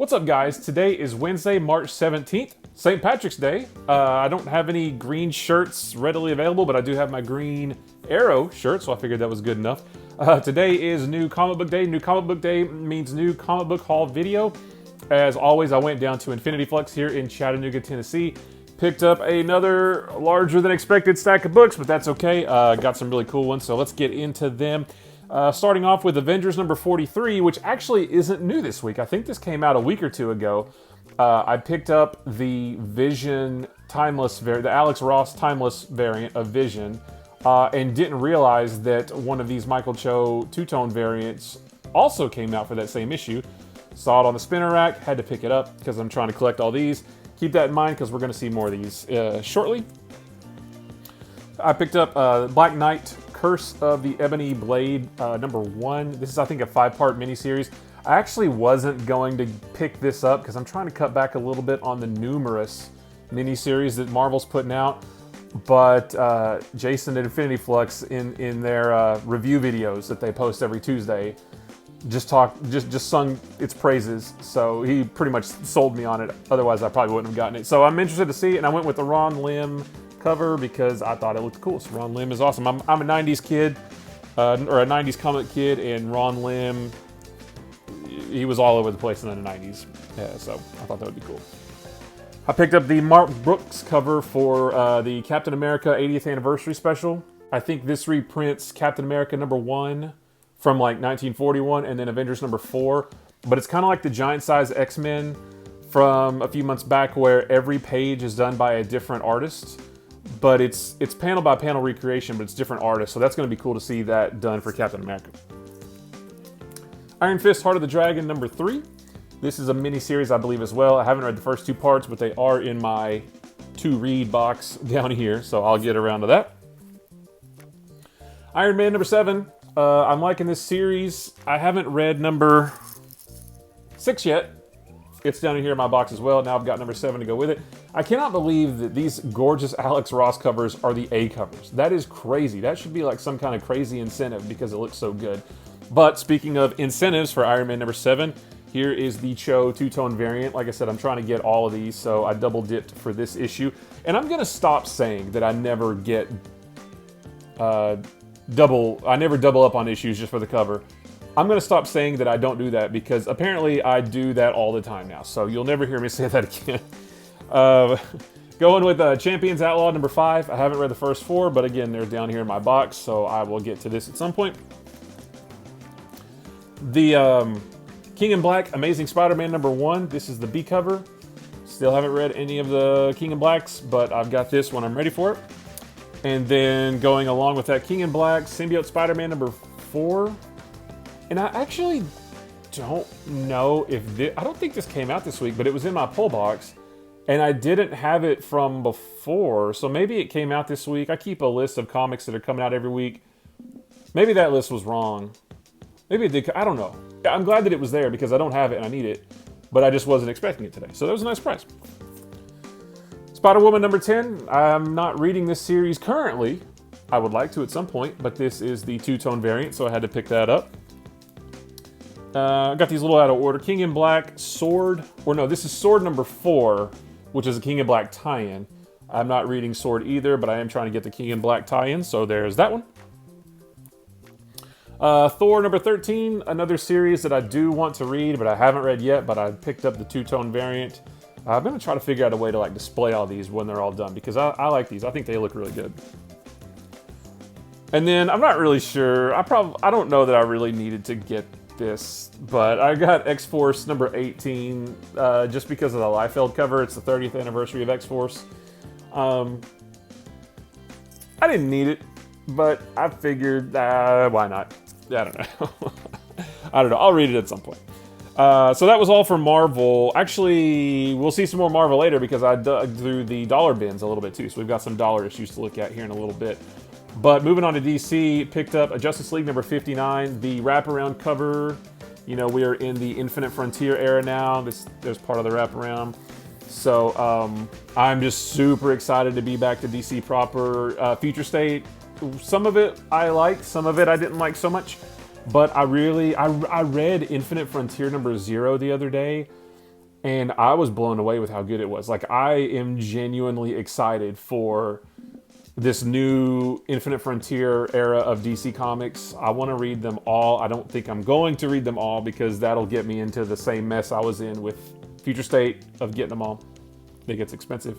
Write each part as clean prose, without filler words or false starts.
What's up, guys? Today is Wednesday, March 17th, St. Patrick's Day. I don't have any green shirts readily available, but I do have my green Arrow shirt, so I figured that was good enough. Today is New Comic Book Day. New Comic Book Day means new comic book haul video. As always, I went down to Infinity Flux here in Chattanooga, Tennessee. Picked up another larger than expected stack of books, but that's okay. Got some really cool ones, so let's get into them. Starting off with Avengers number 43, which actually isn't new this week. I think this came out a week or two ago. I picked up the Vision Timeless variant, the Alex Ross Timeless variant of Vision, and didn't realize that one of these Michael Cho two-tone variants also came out for that same issue. Saw it on the spinner rack, had to pick it up because I'm trying to collect all these. Keep that in mind because we're going to see more of these shortly. I picked up Black Knight, Curse of the Ebony Blade, number 1. This is, I think, a 5-part miniseries. I actually wasn't going to pick this up because I'm trying to cut back a little bit on the numerous miniseries that Marvel's putting out. But Jason at Infinity Flux, in their review videos that they post every Tuesday, just sung its praises. So he pretty much sold me on it. Otherwise, I probably wouldn't have gotten it. So I'm interested to see it, and I went with the Ron Lim cover because I thought it looked cool. So Ron Lim is awesome. I'm a 90s kid, or a 90s comic kid, and Ron Lim, he was all over the place in the 90s. Yeah, so I thought that would be cool. I picked up the Mark Brooks cover for the Captain America 80th anniversary special. I think this reprints Captain America number 1 from like 1941 and then Avengers number 4. But it's kind of like the giant size X-Men from a few months back where every page is done by a different artist. But it's panel by panel recreation, but it's different artists. So that's going to be cool to see that done for Captain America. Iron Fist Heart of the Dragon number 3. This is a mini-series, I believe, as well. I haven't read the first 2 parts, but they are in my to-read box down here, so I'll get around to that. Iron Man number 7. I'm liking this series. I haven't read number 6 yet. It's down in here in my box as well. Now I've got number 7 to go with it. I cannot believe that these gorgeous Alex Ross covers are the A covers. That is crazy. That should be like some kind of crazy incentive because it looks so good. But speaking of incentives for Iron Man number 7, here is the Cho two-tone variant. Like I said, I'm trying to get all of these, so I double dipped for this issue. And I'm gonna stop saying that I never get I never double up on issues just for the cover. I'm going to stop saying that I don't do that because apparently I do that all the time now. So you'll never hear me say that again. Going with Champions Outlaw number 5. I haven't read the first 4, but again, they're down here in my box, so I will get to this at some point. The King in Black Amazing Spider-Man number 1. This is the B cover. Still haven't read any of the King in Blacks, but I've got this when I'm ready for it. And then going along with that, King in Black Symbiote Spider-Man number 4. And I actually don't know if this, I don't think this came out this week, but it was in my pull box, and I didn't have it from before, so maybe it came out this week. I keep a list of comics that are coming out every week. Maybe that list was wrong. Maybe it did, I don't know. I'm glad that it was there because I don't have it and I need it, but I just wasn't expecting it today, so that was a nice price. Spider-Woman number 10. I'm not reading this series currently. I would like to at some point, but this is the two-tone variant, so I had to pick that up. I got these a little out of order. King in Black Sword, or no, this is Sword number 4, which is a King in Black tie-in. I'm not reading Sword either, but I am trying to get the King in Black tie-in, so there's that one. Thor number 13, another series that I do want to read, but I haven't read yet, but I picked up the two-tone variant. I'm going to try to figure out a way to like display all these when they're all done, because I like these. I think they look really good. And then I'm not really sure. I don't know that I really needed to get this, but I got X-Force number 18 just because of the Liefeld cover. It's the 30th anniversary of X-Force. I didn't need it, but I figured why not? I don't know. I don't know. I'll read it at some point. So that was all for Marvel. Actually, we'll see some more Marvel later because I dug through the dollar bins a little bit too. So we've got some dollar issues to look at here in a little bit. But moving on to DC, picked up a Justice League number 59, the wraparound cover. You know, we are in the Infinite Frontier era now. There's part of the wraparound. So I'm just super excited to be back to DC proper. Future State, some of it I liked, some of it I didn't like so much. But I read Infinite Frontier number 0 the other day, and I was blown away with how good it was. Like, I am genuinely excited for this new Infinite Frontier era of DC Comics. I want to read them all. I don't think I'm going to read them all because that'll get me into the same mess I was in with Future State of getting them all. It gets expensive.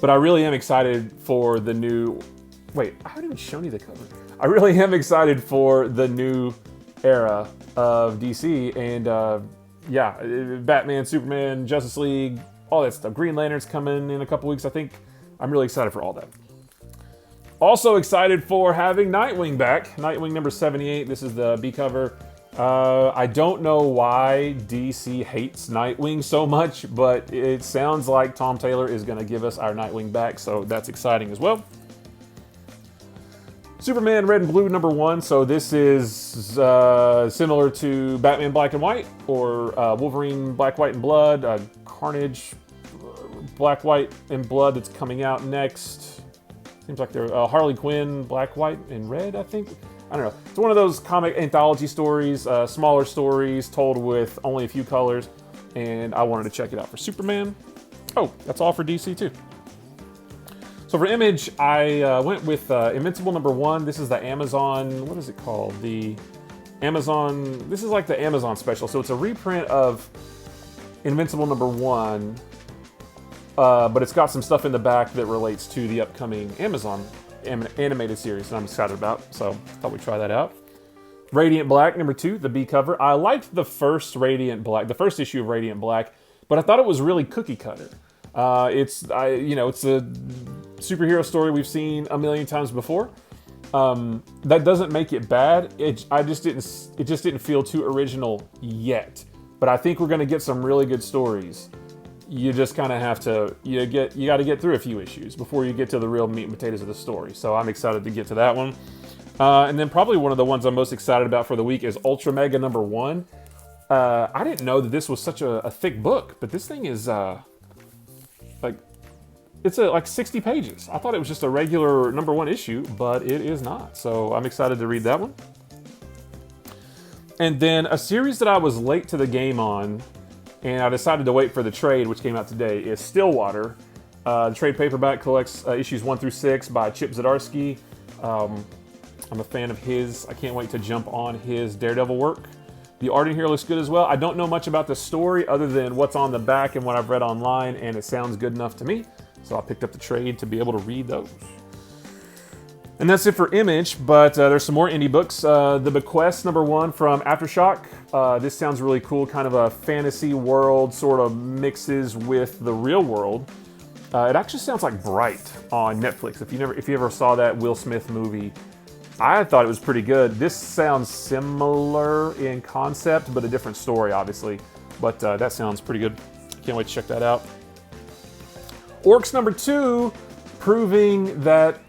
But I really am excited for the new... Wait, I haven't even shown you the cover. I really am excited for the new era of DC. And yeah, Batman, Superman, Justice League, all that stuff. Green Lantern's coming in a couple weeks, I think. I'm really excited for all that. Also excited for having Nightwing back. Nightwing number 78. This is the B cover. I don't know why DC hates Nightwing so much, but it sounds like Tom Taylor is going to give us our Nightwing back, so that's exciting as well. Superman Red and Blue number 1. So this is similar to Batman Black and White, or Wolverine Black, White, and Blood, Carnage Black, White, and Blood that's coming out next. Seems like they're Harley Quinn Black, White, and Red, I think. I don't know. It's one of those comic anthology stories, smaller stories told with only a few colors, and I wanted to check it out for Superman. Oh, that's all for DC too. So for Image, I went with Invincible number 1. This is the Amazon, what is it called? The Amazon, this is like the Amazon special. So it's a reprint of Invincible number 1, but it's got some stuff in the back that relates to the upcoming Amazon animated series that I'm excited about, so thought we'd try that out. Radiant Black number 2, the B cover. I liked the first Radiant Black, the first issue of Radiant Black, but I thought it was really cookie cutter. It's a superhero story we've seen a million times before. That doesn't make it bad. It just didn't feel too original yet. But I think we're going to get some really good stories. You just kind of have to, you got to get through a few issues before you get to the real meat and potatoes of the story. So I'm excited to get to that one. And then probably one of the ones I'm most excited about for the week is Ultra Mega number 1. I didn't know that this was such a thick book, but this thing is like 60 pages. I thought it was just a regular number 1 issue, but it is not. So I'm excited to read that one. And then a series that I was late to the game on, and I decided to wait for the trade, which came out today, is Stillwater. The trade paperback collects issues 1 through 6 by Chip Zdarsky. I'm a fan of his. I can't wait to jump on his Daredevil work. The art in here looks good as well. I don't know much about the story other than what's on the back and what I've read online, and it sounds good enough to me. So I picked up the trade to be able to read those. And that's it for Image, but there's some more indie books. The Bequest number 1 from Aftershock. This sounds really cool, kind of a fantasy world, sort of mixes with the real world. It actually sounds like Bright on Netflix. If you ever saw that Will Smith movie, I thought it was pretty good. This sounds similar in concept, but a different story, obviously. But that sounds pretty good. Can't wait to check that out. Orcs number 2, proving that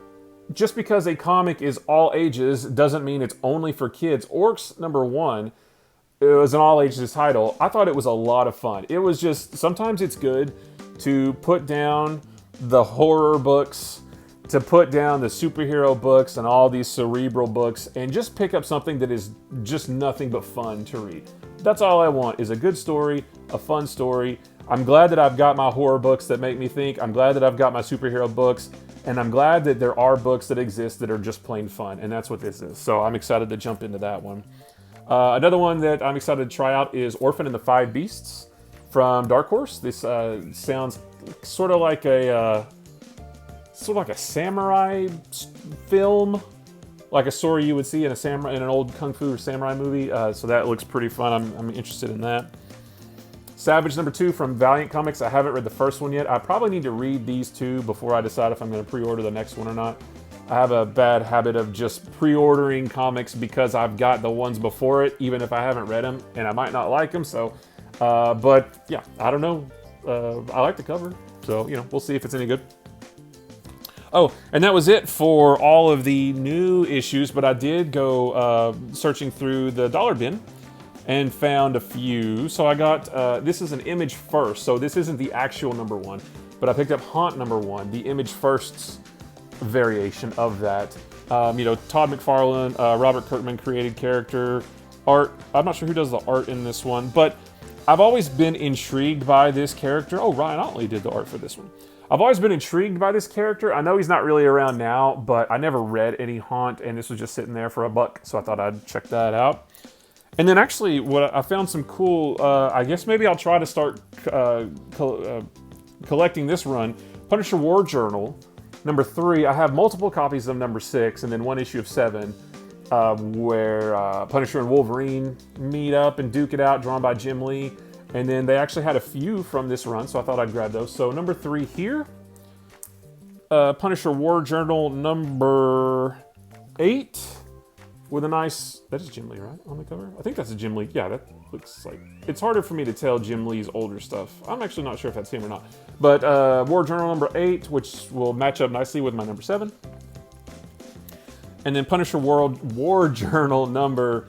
just because a comic is all ages doesn't mean it's only for kids. Orcs number 1, it was an all ages title. I thought it was a lot of fun. It was just, sometimes it's good to put down the horror books, to put down the superhero books and all these cerebral books, and just pick up something that is just nothing but fun to read. That's all I want, is a good story, a fun story. I'm glad that I've got my horror books that make me think. I'm glad that I've got my superhero books. And I'm glad that there are books that exist that are just plain fun. And that's what this is. So I'm excited to jump into that one. Another one that I'm excited to try out is Orphan and the Five Beasts from Dark Horse. This sounds sort of like a samurai film, like a story you would see in an old kung fu or samurai movie. So that looks pretty fun. I'm interested in that. Savage number 2 from Valiant Comics. I haven't read the first one yet. I probably need to read these 2 before I decide if I'm going to pre-order the next one or not. I have a bad habit of just pre-ordering comics because I've got the ones before it, even if I haven't read them, and I might not like them. So, but yeah, I don't know. I like the cover, so we'll see if it's any good. Oh, and that was it for all of the new issues, but I did go searching through the dollar bin and found a few. So I got, this is an Image First, so this isn't the actual number 1, but I picked up Haunt number 1, the Image First's variation of that. Todd McFarlane, Robert Kirkman created character, art. I'm not sure who does the art in this one, but I've always been intrigued by this character. Oh, Ryan Otley did the art for this one. I've always been intrigued by this character. I know he's not really around now, but I never read any Haunt, and this was just sitting there for $1, so I thought I'd check that out. And then actually, what I found some cool, I guess maybe I'll try to start collecting this run. Punisher War Journal, number 3. I have multiple copies of number 6, and then 1 issue of 7, where Punisher and Wolverine meet up and duke it out, drawn by Jim Lee. And then they actually had a few from this run, so I thought I'd grab those. So number 3 here, Punisher War Journal number 8, with a nice, that is Jim Lee, right, on the cover? I think that's a Jim Lee. Yeah, that looks like, it's harder for me to tell Jim Lee's older stuff. I'm actually not sure if that's him or not. But War Journal number 8, which will match up nicely with my number 7. And then Punisher War Journal number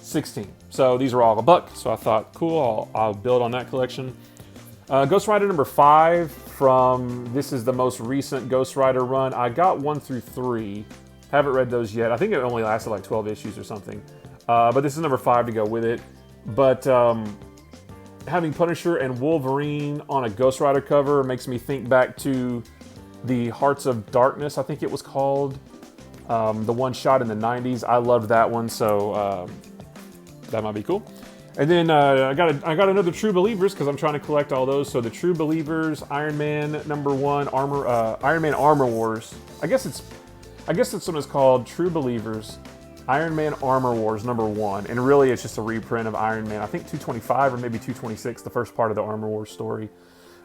16. So these are all $1, so I thought, cool, I'll build on that collection. Ghost Rider number 5 from, this is the most recent Ghost Rider run. I got 1 through 3. Haven't read those yet. I think it only lasted like 12 issues or something. But this is number 5 to go with it. But having Punisher and Wolverine on a Ghost Rider cover makes me think back to the Hearts of Darkness, I think it was called. The one shot in the 90s. I loved that one, so that might be cool. And then I got another True Believers because I'm trying to collect all those. So the True Believers, Iron Man number 1, Iron Man Armor Wars. I guess this one is called True Believers, Iron Man Armor Wars number 1. And really it's just a reprint of Iron Man, I think 225 or maybe 226, the first part of the Armor Wars story.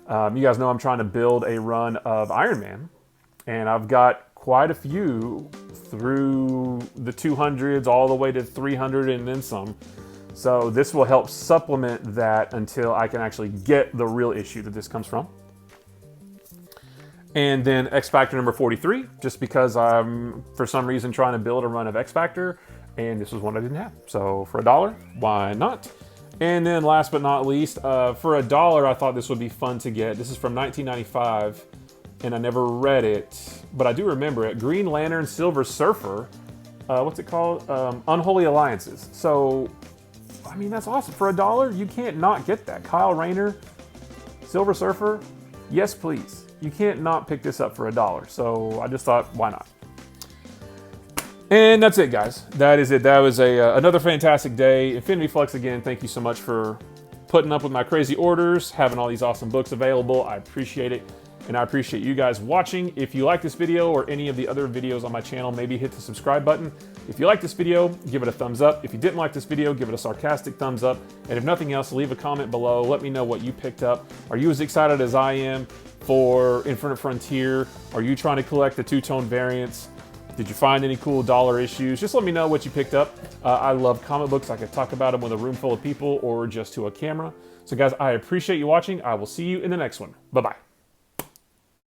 You guys know I'm trying to build a run of Iron Man, and I've got quite a few through the 200s all the way to 300 and then some. So this will help supplement that until I can actually get the real issue that this comes from. And then X Factor number 43, just because I'm, for some reason, trying to build a run of X Factor, and this was one I didn't have. So for $1, why not? And then last but not least, for $1, I thought this would be fun to get. This is from 1995, and I never read it, but I do remember it. Green Lantern Silver Surfer, what's it called? Unholy Alliances. So, I mean, that's awesome. For $1, you can't not get that. Kyle Rayner, Silver Surfer, yes please. You can't not pick this up for $1. So I just thought, why not? And that's it, guys. That is it. That was another fantastic day. Infinity Flux, again, thank you so much for putting up with my crazy orders, having all these awesome books available. I appreciate it. And I appreciate you guys watching. If you like this video or any of the other videos on my channel, maybe hit the subscribe button. If you like this video, give it a thumbs up. If you didn't like this video, give it a sarcastic thumbs up. And if nothing else, leave a comment below. Let me know what you picked up. Are you as excited as I am for Infinite Frontier? Are you trying to collect the two-tone variants? Did you find any cool dollar issues? Just let me know what you picked up. I love comic books. I could talk about them with a room full of people or just to a camera. So guys, I appreciate you watching. I will see you in the next one. Bye-bye.